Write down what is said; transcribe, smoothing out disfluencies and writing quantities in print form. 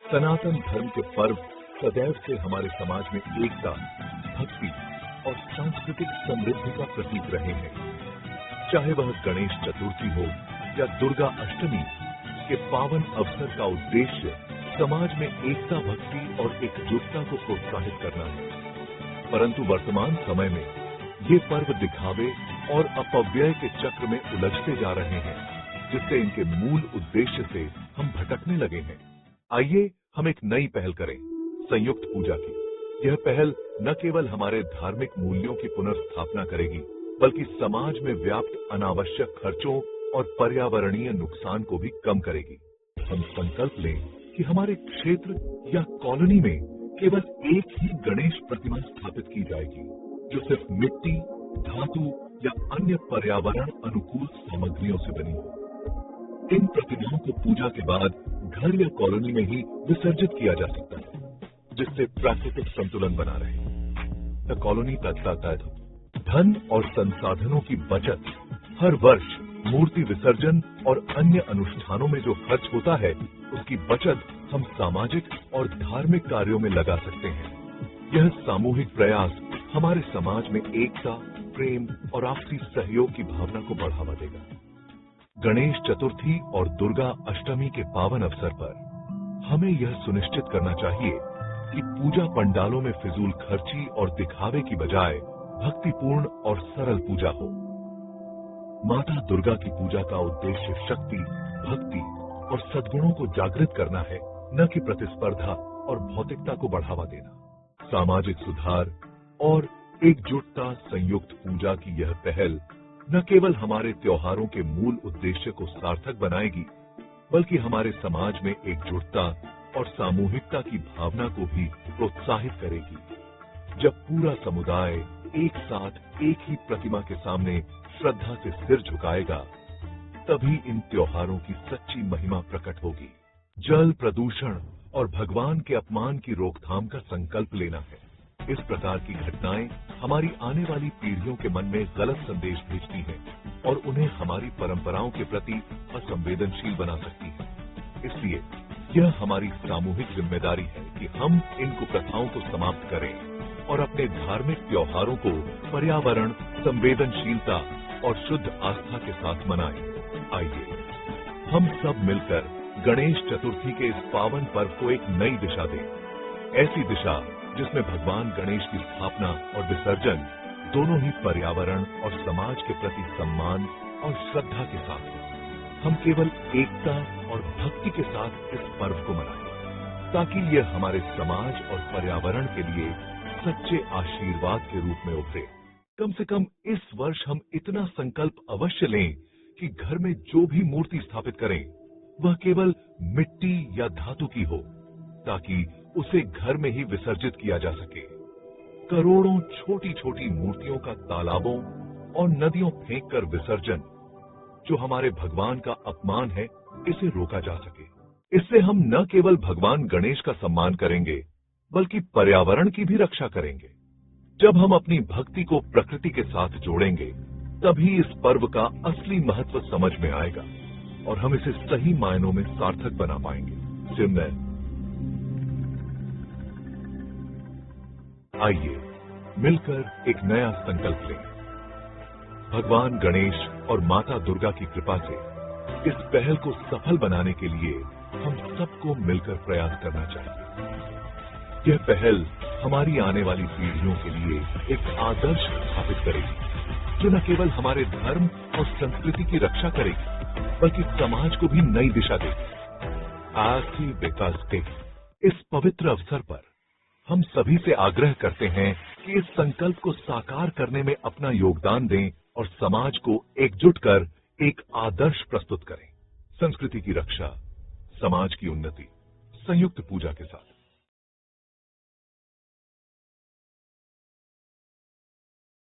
सनातन धर्म के पर्व सदैव से हमारे समाज में एकता, भक्ति और सांस्कृतिक समृद्धि का प्रतीक रहे हैं। चाहे वह गणेश चतुर्थी हो या दुर्गा अष्टमी के पावन अवसर का उद्देश्य समाज में एकता, भक्ति और एकजुटता को प्रोत्साहित करना है। परंतु वर्तमान समय में ये पर्व दिखावे और अपव्यय के चक्र में उलझते जा रहे हैं, जिससे इनके मूल उद्देश्य से हम भटकने लगे हैं। आइए हम एक नई पहल करें, संयुक्त पूजा की। यह पहल न केवल हमारे धार्मिक मूल्यों की पुनर्स्थापना करेगी, बल्कि समाज में व्याप्त अनावश्यक खर्चों और पर्यावरणीय नुकसान को भी कम करेगी। हम संकल्प लें कि हमारे क्षेत्र या कॉलोनी में केवल एक ही गणेश प्रतिमा स्थापित की जाएगी, जो सिर्फ मिट्टी, धातु या अन्य पर्यावरण अनुकूल सामग्रियों से बनी हो। इन प्रतिमाओं को पूजा के बाद घर या कॉलोनी में ही विसर्जित किया जा सकता है, जिससे प्राकृतिक संतुलन बना रहे। द कॉलोनी तत्काल धन और संसाधनों की बचत। हर वर्ष मूर्ति विसर्जन और अन्य अनुष्ठानों में जो खर्च होता है, उसकी बचत हम सामाजिक और धार्मिक कार्यों में लगा सकते हैं। यह सामूहिक प्रयास हमारे समाज में एकता, प्रेम और आपसी सहयोग की भावना को बढ़ावा देगा। गणेश चतुर्थी और दुर्गा अष्टमी के पावन अवसर पर हमें यह सुनिश्चित करना चाहिए कि पूजा पंडालों में फिजूल खर्ची और दिखावे की बजाय भक्तिपूर्ण और सरल पूजा हो। माता दुर्गा की पूजा का उद्देश्य शक्ति, भक्ति और सद्गुणों को जागृत करना है, न कि प्रतिस्पर्धा और भौतिकता को बढ़ावा देना। सामाजिक सुधार और एकजुटता संयुक्त पूजा की यह पहल न केवल हमारे त्योहारों के मूल उद्देश्य को सार्थक बनाएगी, बल्कि हमारे समाज में एकजुटता और सामूहिकता की भावना को भी प्रोत्साहित करेगी। जब पूरा समुदाय एक साथ एक ही प्रतिमा के सामने श्रद्धा से सिर झुकाएगा, तभी इन त्योहारों की सच्ची महिमा प्रकट होगी। जल प्रदूषण और भगवान के अपमान की रोकथाम का संकल्प लेना है। इस प्रकार की घटनाएं हमारी आने वाली पीढ़ियों के मन में गलत संदेश भेजती हैं और उन्हें हमारी परंपराओं के प्रति असंवेदनशील बना सकती हैं। इसलिए यह हमारी सामूहिक जिम्मेदारी है कि हम इन कुप्रथाओं को समाप्त करें और अपने धार्मिक त्योहारों को पर्यावरण, संवेदनशीलता और शुद्ध आस्था के साथ मनाएं। आइए हम सब मिलकर गणेश चतुर्थी के इस पावन पर्व को एक नई दिशा दें, ऐसी दिशा जिसमें भगवान गणेश की स्थापना और विसर्जन दोनों ही पर्यावरण और समाज के प्रति सम्मान और श्रद्धा के साथ हो। हम केवल एकता और भक्ति के साथ इस पर्व को मनाएं, ताकि यह हमारे समाज और पर्यावरण के लिए सच्चे आशीर्वाद के रूप में उभरे। कम से कम इस वर्ष हम इतना संकल्प अवश्य लें कि घर में जो भी मूर्ति स्थापित करें, वह केवल मिट्टी या धातु की हो, ताकि उसे घर में ही विसर्जित किया जा सके। करोड़ों छोटी छोटी मूर्तियों का तालाबों और नदियों फेंककर विसर्जन, जो हमारे भगवान का अपमान है, इसे रोका जा सके। इससे हम न केवल भगवान गणेश का सम्मान करेंगे, बल्कि पर्यावरण की भी रक्षा करेंगे। जब हम अपनी भक्ति को प्रकृति के साथ जोड़ेंगे, तभी इस पर्व का असली महत्व समझ में आएगा और हम इसे सही मायनों में सार्थक बना पाएंगे। सिमरन, आइए मिलकर एक नया संकल्प लें। भगवान गणेश और माता दुर्गा की कृपा से इस पहल को सफल बनाने के लिए हम सबको मिलकर प्रयास करना चाहिए। यह पहल हमारी आने वाली पीढ़ियों के लिए एक आदर्श स्थापित करेगी, जो न केवल हमारे धर्म और संस्कृति की रक्षा करेगी, बल्कि समाज को भी नई दिशा देगी। आर्थिक विकास के इस पवित्र अवसर पर हम सभी से आग्रह करते हैं कि इस संकल्प को साकार करने में अपना योगदान दें और समाज को एकजुट कर एक आदर्श प्रस्तुत करें। संस्कृति की रक्षा, समाज की उन्नति, संयुक्त पूजा के साथ।